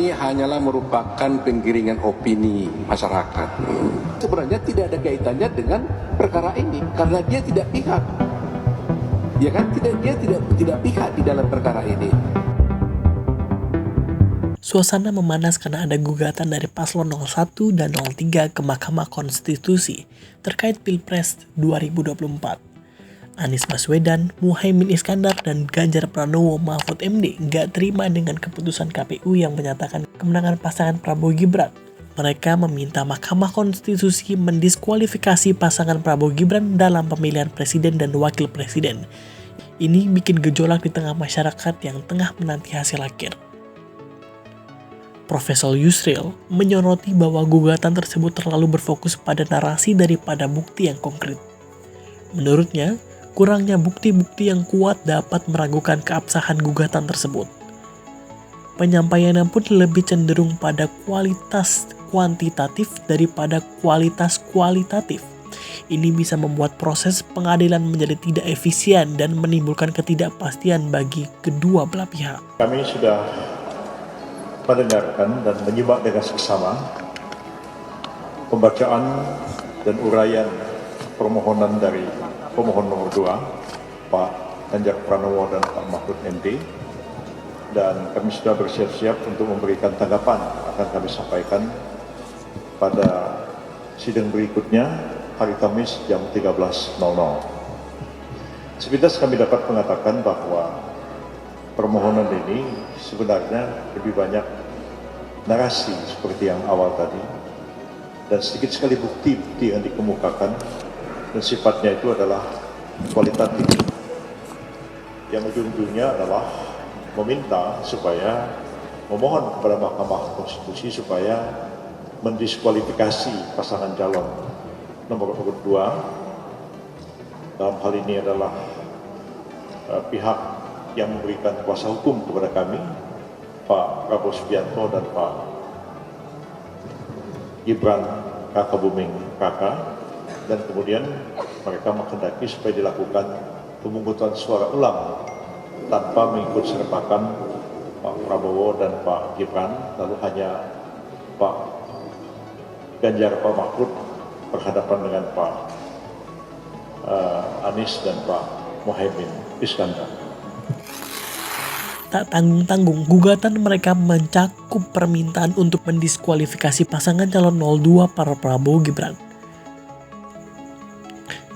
ini hanyalah merupakan penggiringan opini masyarakat. Sebenarnya tidak ada kaitannya dengan perkara ini karena dia tidak pihak. Ya kan, dia tidak pihak di dalam perkara ini. Suasana memanas karena ada gugatan dari paslon 01 dan 03 ke Mahkamah Konstitusi terkait Pilpres 2024. Anies Baswedan, Muhaimin Iskandar, dan Ganjar Pranowo Mahfud MD nggak terima dengan keputusan KPU yang menyatakan kemenangan pasangan Prabowo Gibran. Mereka meminta Mahkamah Konstitusi mendiskualifikasi pasangan Prabowo Gibran dalam pemilihan presiden dan wakil presiden. Ini bikin gejolak di tengah masyarakat yang tengah menanti hasil akhir. Profesor Yusril menyoroti bahwa gugatan tersebut terlalu berfokus pada narasi daripada bukti yang konkret. Menurutnya, kurangnya bukti-bukti yang kuat dapat meragukan keabsahan gugatan tersebut. Penyampaiannya pun lebih cenderung pada kualitas kuantitatif daripada kualitas kualitatif. Ini bisa membuat proses pengadilan menjadi tidak efisien dan menimbulkan ketidakpastian bagi kedua belah pihak. Kami sudah mendengarkan dan menyimak dengan seksama pembacaan dan uraian permohonan dari pemohon nomor 2, Pak Ganjar Pranowo dan Pak Mahfud MD, dan kami sudah bersiap-siap untuk memberikan tanggapan akan kami sampaikan pada sidang berikutnya hari Kamis jam 13.00. Sepintas kami dapat mengatakan bahwa permohonan ini sebenarnya lebih banyak narasi seperti yang awal tadi dan sedikit sekali bukti-bukti yang dikemukakan dan sifatnya itu adalah kualitatif yang ujung-ujungnya adalah meminta supaya memohon kepada Mahkamah Konstitusi supaya mendiskualifikasi pasangan calon nomor 2. Dalam hal ini adalah pihak yang memberikan kuasa hukum kepada kami, Pak Prabowo Subianto dan Pak Gibran Raka Buming Raka, dan kemudian mereka menghendaki supaya dilakukan pemungutan suara ulang tanpa mengikut sertakan Pak Prabowo dan Pak Gibran, lalu hanya Pak Ganjar, Pak Mahfud berhadapan dengan Pak Anies dan Pak Muhaimin Iskandar. Tak tanggung-tanggung, gugatan mereka mencakup permintaan untuk mendiskualifikasi pasangan calon 02 para Prabowo Gibran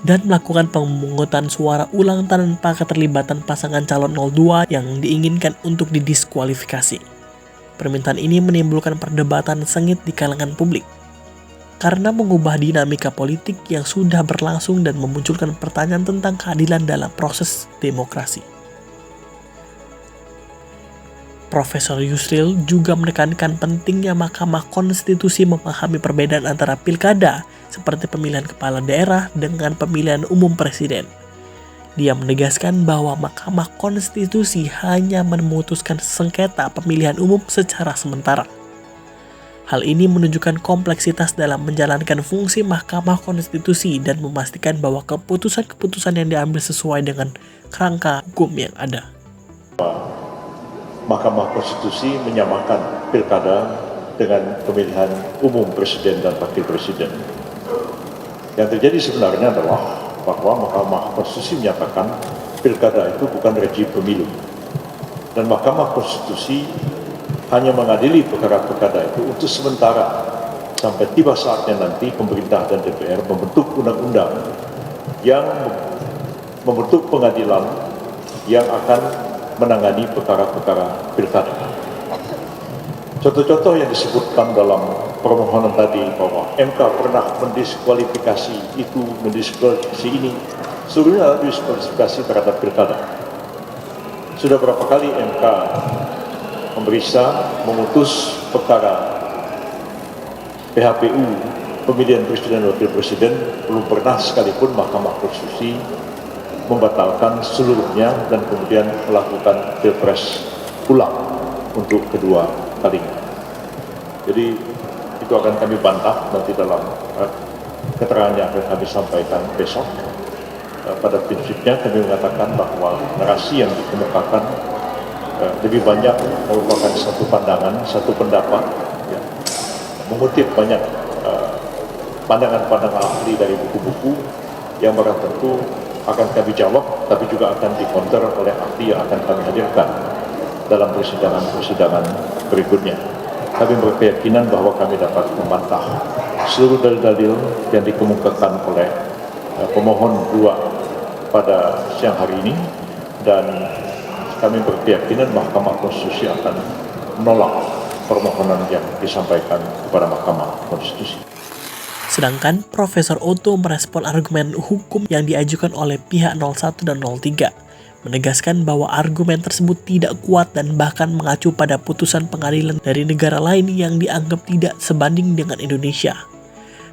dan melakukan pemungutan suara ulang tanpa keterlibatan pasangan calon 02 yang diinginkan untuk didiskualifikasi. Permintaan ini menimbulkan perdebatan sengit di kalangan publik karena mengubah dinamika politik yang sudah berlangsung dan memunculkan pertanyaan tentang keadilan dalam proses demokrasi. Profesor Yusril juga menekankan pentingnya Mahkamah Konstitusi memahami perbedaan antara pilkada seperti pemilihan kepala daerah dengan pemilihan umum presiden. Dia menegaskan bahwa Mahkamah Konstitusi hanya memutuskan sengketa pemilihan umum secara sementara. Hal ini menunjukkan kompleksitas dalam menjalankan fungsi Mahkamah Konstitusi dan memastikan bahwa keputusan-keputusan yang diambil sesuai dengan kerangka hukum yang ada. Mahkamah Konstitusi menyamakan pilkada dengan pemilihan umum presiden dan wakil presiden. Yang terjadi sebenarnya adalah bahwa Mahkamah Konstitusi menyatakan pilkada itu bukan rejim pemilu. Dan Mahkamah Konstitusi hanya mengadili perkara-perkara itu untuk sementara sampai tiba saatnya nanti pemerintah dan DPR membentuk undang-undang yang membentuk pengadilan yang akan menangani perkara-perkara pilkada. Contoh-contoh yang disebutkan dalam permohonan tadi bahwa MK pernah mendiskualifikasi itu, mendiskualifikasi ini, seluruhnya diskualifikasi terhadap pilkada. Sudah berapa kali MK memeriksa, memutus perkara PHPU, pemilihan presiden dan wakil presiden, belum pernah sekalipun Mahkamah Konstitusi membatalkan seluruhnya dan kemudian melakukan pilpres ulang untuk kedua kalinya. Jadi itu akan kami bantah nanti dalam keterangan yang akan kami sampaikan besok. Pada prinsipnya kami mengatakan bahwa narasi yang dikemukakan lebih banyak merupakan satu pandangan, satu pendapat, ya, mengutip banyak pandangan-pandangan ahli dari buku-buku yang barang tentu akan kami jawab, tapi juga akan dikonter oleh ahli yang akan kami hadirkan dalam persidangan-persidangan berikutnya. Kami berkeyakinan bahwa kami dapat membantah seluruh dalil-dalil yang dikemukakan oleh pemohon dua pada siang hari ini, dan kami berkeyakinan Mahkamah Konstitusi akan menolak permohonan yang disampaikan kepada Mahkamah Konstitusi. Sedangkan Profesor Otto merespon argumen hukum yang diajukan oleh pihak 01 dan 03, menegaskan bahwa argumen tersebut tidak kuat dan bahkan mengacu pada putusan pengadilan dari negara lain yang dianggap tidak sebanding dengan Indonesia.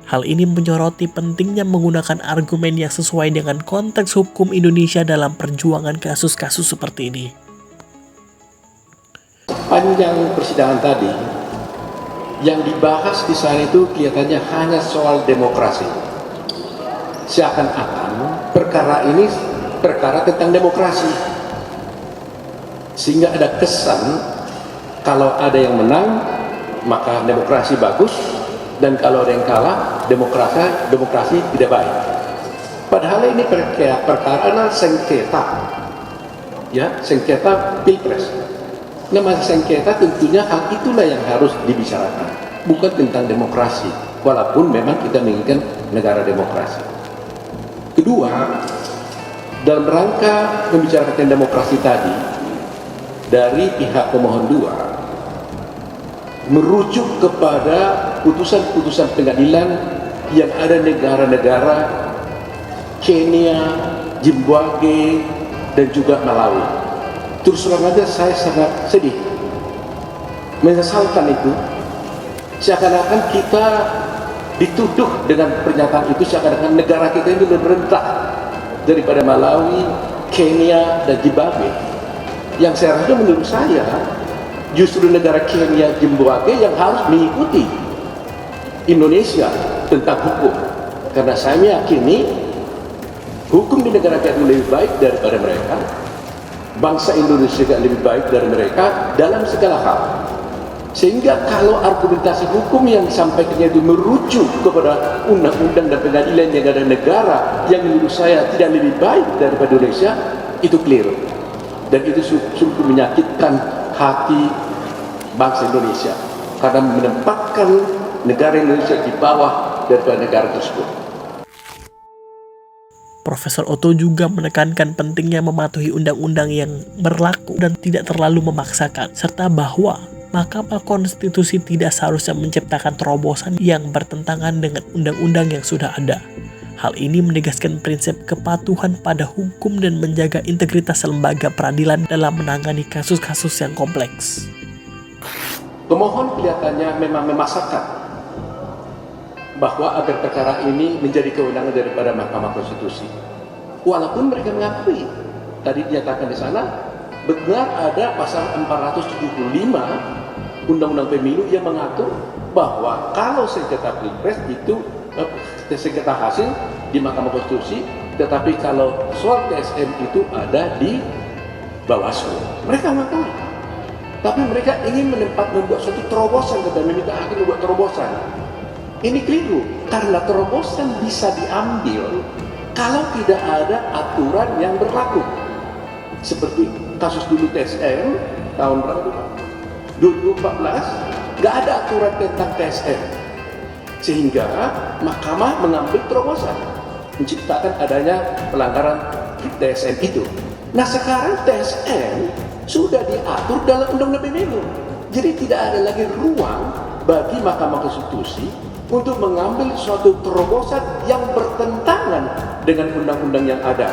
Hal ini menyoroti pentingnya menggunakan argumen yang sesuai dengan konteks hukum Indonesia dalam perjuangan kasus-kasus seperti ini. Panjang persidangan tadi, yang dibahas di sana itu kelihatannya hanya soal demokrasi. Seakan-akan perkara ini perkara tentang demokrasi. Sehingga ada kesan kalau ada yang menang, maka demokrasi bagus, dan kalau ada yang kalah, demokrasi tidak baik. Padahal ini perkara sengketa, ya, sengketa pilpres. Nama sengketa tentunya hal itulah yang harus dibicarakan, bukan tentang demokrasi, walaupun memang kita menginginkan negara demokrasi. Kedua, dalam rangka membicarakan tentang demokrasi tadi, dari pihak pemohon dua merujuk kepada putusan-putusan pengadilan yang ada negara-negara Kenya, Zimbabwe, dan juga Malawi. Terus terang aja saya sangat sedih, menyesalkan itu. Seakan-akan kita dituduh dengan pernyataan itu, seakan-akan negara kita ini lebih rendah daripada Malawi, Kenya, dan Zimbabwe. Yang saya rasa, menurut saya, justru negara Kenya, Zimbabwe yang harus mengikuti Indonesia tentang hukum. Karena saya meyakini hukum di negara kita lebih baik daripada mereka. Bangsa Indonesia juga lebih baik dari mereka dalam segala hal. Sehingga kalau argumentasi hukum yang disampaikannya itu merujuk kepada undang-undang dan pengadilan yang ada negara yang menurut saya tidak lebih baik daripada Indonesia, itu keliru. Dan itu sungguh menyakitkan hati bangsa Indonesia, karena menempatkan negara Indonesia di bawah daripada negara tersebut. Profesor Otto juga menekankan pentingnya mematuhi undang-undang yang berlaku dan tidak terlalu memaksakan, serta bahwa Mahkamah Konstitusi tidak seharusnya menciptakan terobosan yang bertentangan dengan undang-undang yang sudah ada. Hal ini menegaskan prinsip kepatuhan pada hukum dan menjaga integritas lembaga peradilan dalam menangani kasus-kasus yang kompleks. Pemohon kelihatannya memang memaksakan bahwa agar perkara ini menjadi kewenangan daripada Mahkamah Konstitusi. Walaupun mereka mengakui, tadi dinyatakan di sana, benar ada pasal 475 Undang-Undang Pemilu yang mengatur bahwa kalau sengketa pilpres itu sengketa hasil di Mahkamah Konstitusi, tetapi kalau soal TSM itu ada di Bawaslu. Mereka mengakui. Tapi mereka ingin membuat suatu terobosan, dan meminta hakim membuat terobosan. Ini keliru, karena terobosan bisa diambil kalau tidak ada aturan yang berlaku. Seperti kasus dulu TSM tahun berapa? 2014, nggak ada aturan tentang TSM. Sehingga Mahkamah mengambil terobosan, menciptakan adanya pelanggaran TSM itu. Nah sekarang TSM sudah diatur dalam Undang-Undang Pemilu. Jadi tidak ada lagi ruang bagi Mahkamah Konstitusi untuk mengambil suatu terobosan yang bertentangan dengan undang-undang yang ada.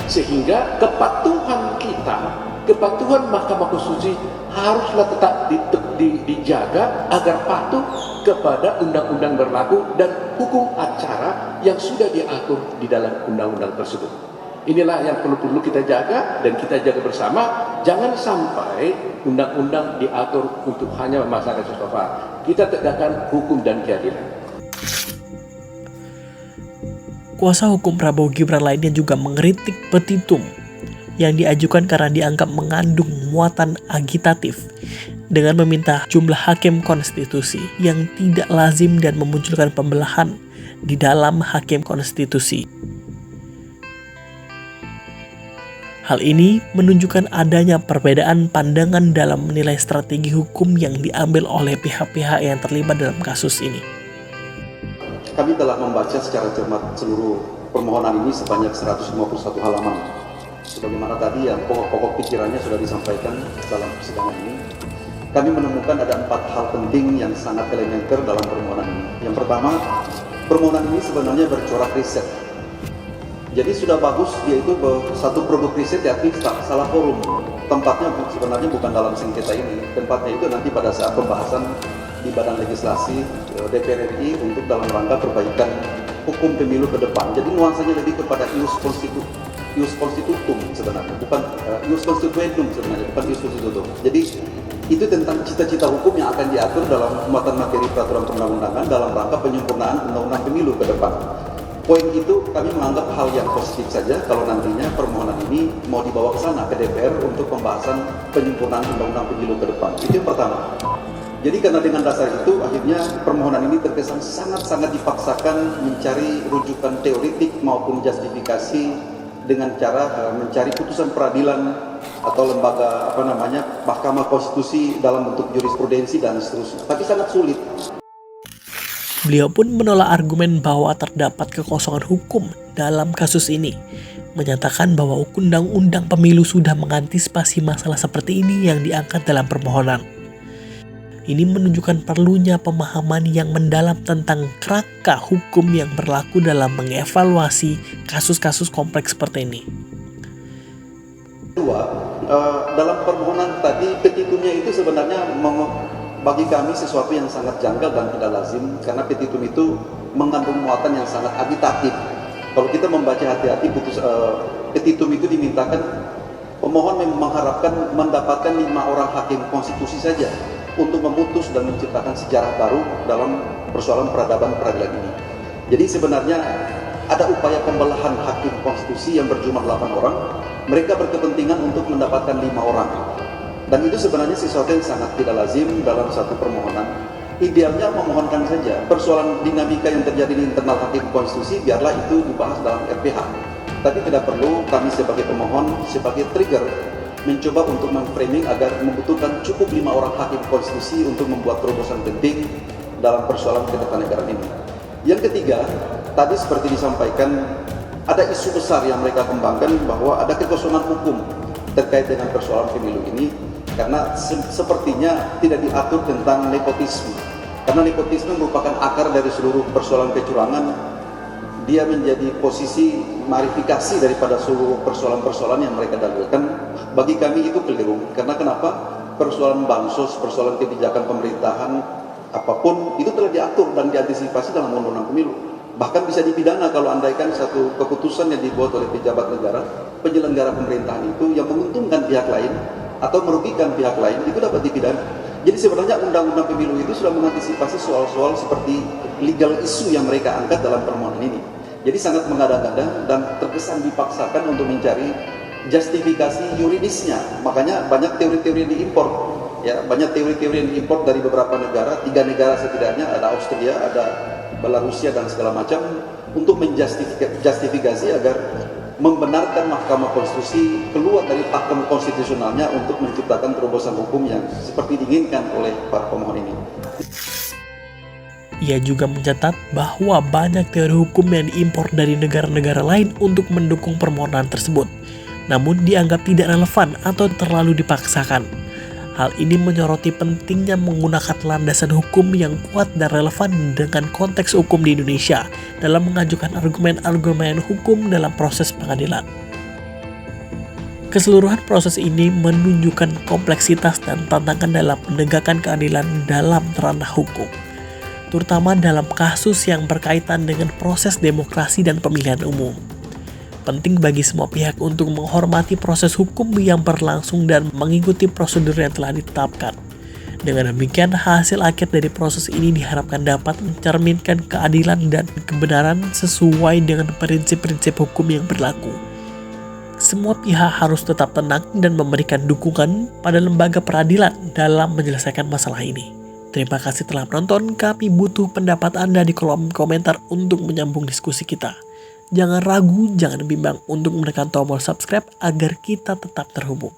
Sehingga kepatuhan kita, kepatuhan Mahkamah Konstitusi haruslah tetap dijaga agar patuh kepada undang-undang berlaku dan hukum acara yang sudah diatur di dalam undang-undang tersebut. Inilah yang perlu kita jaga dan kita jaga bersama. Jangan sampai undang-undang diatur untuk hanya masyarakat setempat. Kita tegakkan hukum dan keadilan. Kuasa hukum Prabowo Gibran lainnya juga mengkritik petitum. yang diajukan karena dianggap mengandung muatan agitatif dengan meminta jumlah hakim konstitusi yang tidak lazim dan memunculkan pembelahan di dalam hakim konstitusi. Hal ini menunjukkan adanya perbedaan pandangan dalam menilai strategi hukum yang diambil oleh pihak-pihak yang terlibat dalam kasus ini. Kami telah membaca secara cermat seluruh permohonan ini sebanyak 151 halaman. Sebagaimana tadi yang pokok-pokok pikirannya sudah disampaikan dalam persidangan ini, kami menemukan ada 4 hal penting yang sangat elementer dalam permohonan ini. Yang pertama, permohonan ini sebenarnya bercorak riset. Jadi sudah bagus dia itu satu produk riset, tapi salah forum. Tempatnya sebenarnya bukan dalam sengketa ini. Tempatnya itu nanti pada saat pembahasan di Badan Legislasi DPR RI untuk dalam rangka perbaikan hukum pemilu ke depan. Jadi nuansanya lebih kepada ius constitutum sebenarnya, bukan ius constituendum sebenarnya, bukan ius constitutum. Jadi itu tentang cita-cita hukum yang akan diatur dalam muatan materi peraturan perundang-undangan dalam rangka penyempurnaan undang-undang pemilu ke depan. Poin itu kami menganggap hal yang positif saja kalau nantinya permohonan ini mau dibawa ke sana ke DPR untuk pembahasan penyempurnaan undang-undang pemilu ke depan. Itu yang pertama. Jadi karena dengan dasar itu akhirnya permohonan ini terkesan sangat-sangat dipaksakan mencari rujukan teoritik maupun justifikasi dengan cara mencari putusan peradilan atau lembaga Mahkamah Konstitusi dalam bentuk jurisprudensi dan seterusnya. Tapi sangat sulit. Beliau pun menolak argumen bahwa terdapat kekosongan hukum dalam kasus ini, menyatakan bahwa undang-undang pemilu sudah mengantisipasi masalah seperti ini yang diangkat dalam permohonan. Ini menunjukkan perlunya pemahaman yang mendalam tentang kerangka hukum yang berlaku dalam mengevaluasi kasus-kasus kompleks seperti ini. Kedua, dalam permohonan tadi petitumnya itu sebenarnya bagi kami sesuatu yang sangat janggal dan tidak lazim karena petitum itu mengandung muatan yang sangat agitatif. Kalau kita membaca hati-hati petitum itu dimintakan pemohon mengharapkan mendapatkan 5 orang hakim konstitusi saja untuk memutus dan menciptakan sejarah baru dalam persoalan peradaban peradilan ini. Jadi sebenarnya ada upaya pembelahan hakim konstitusi yang berjumlah 8 orang. Mereka berkepentingan untuk mendapatkan 5 orang. Dan itu sebenarnya sesuatu yang sangat tidak lazim dalam satu permohonan. Idealnya memohonkan saja persoalan dinamika yang terjadi di internal hakim konstitusi biarlah itu dibahas dalam RPH. Tapi tidak perlu kami sebagai pemohon sebagai trigger mencoba untuk memframing agar membutuhkan cukup 5 orang hakim konstitusi untuk membuat terobosan penting dalam persoalan ketatanegaraan ini. Yang ketiga, tadi seperti disampaikan ada isu besar yang mereka kembangkan bahwa ada kekosongan hukum terkait dengan persoalan pemilu ini karena sepertinya tidak diatur tentang nepotisme. Karena nepotisme merupakan akar dari seluruh persoalan kecurangan. Dia menjadi posisi marifikasi daripada seluruh persoalan-persoalan yang mereka dalilkan. Bagi kami itu keliru. Karena kenapa? Persoalan bansos, persoalan kebijakan pemerintahan, apapun itu telah diatur dan diantisipasi dalam undang-undang pemilu. Bahkan bisa dipidana kalau andaikan satu keputusan yang dibuat oleh pejabat negara, penyelenggara pemerintahan itu yang menguntungkan pihak lain atau merugikan pihak lain itu dapat dipidana. Jadi sebenarnya undang-undang pemilu itu sudah mengantisipasi soal-soal seperti legal issue yang mereka angkat dalam permohonan ini. Jadi sangat mengada-ngada dan terkesan dipaksakan untuk mencari justifikasi yuridisnya. Makanya banyak teori-teori yang diimpor. Ya, banyak teori-teori yang diimpor dari beberapa negara, 3 negara setidaknya, ada Austria, ada Belarusia dan segala macam untuk menjustifikasi agar membenarkan Mahkamah Konstitusi keluar dari pakem konstitusionalnya untuk menciptakan terobosan hukum yang seperti diinginkan oleh para pemohon ini. Ia juga mencatat bahwa banyak teori hukum yang diimpor dari negara-negara lain untuk mendukung permohonan tersebut, namun dianggap tidak relevan atau terlalu dipaksakan. Hal ini menyoroti pentingnya menggunakan landasan hukum yang kuat dan relevan dengan konteks hukum di Indonesia dalam mengajukan argumen-argumen hukum dalam proses pengadilan. Keseluruhan proses ini menunjukkan kompleksitas dan tantangan dalam menegakkan keadilan dalam ranah hukum, terutama dalam kasus yang berkaitan dengan proses demokrasi dan pemilihan umum. Penting bagi semua pihak untuk menghormati proses hukum yang berlangsung dan mengikuti prosedur yang telah ditetapkan. Dengan demikian, hasil akhir dari proses ini diharapkan dapat mencerminkan keadilan dan kebenaran sesuai dengan prinsip-prinsip hukum yang berlaku. semua pihak harus tetap tenang dan memberikan dukungan pada lembaga peradilan dalam menyelesaikan masalah ini. Terima kasih telah menonton. Kami butuh pendapat Anda di kolom komentar untuk menyambung diskusi kita. Jangan ragu, jangan bimbang untuk menekan tombol subscribe agar kita tetap terhubung.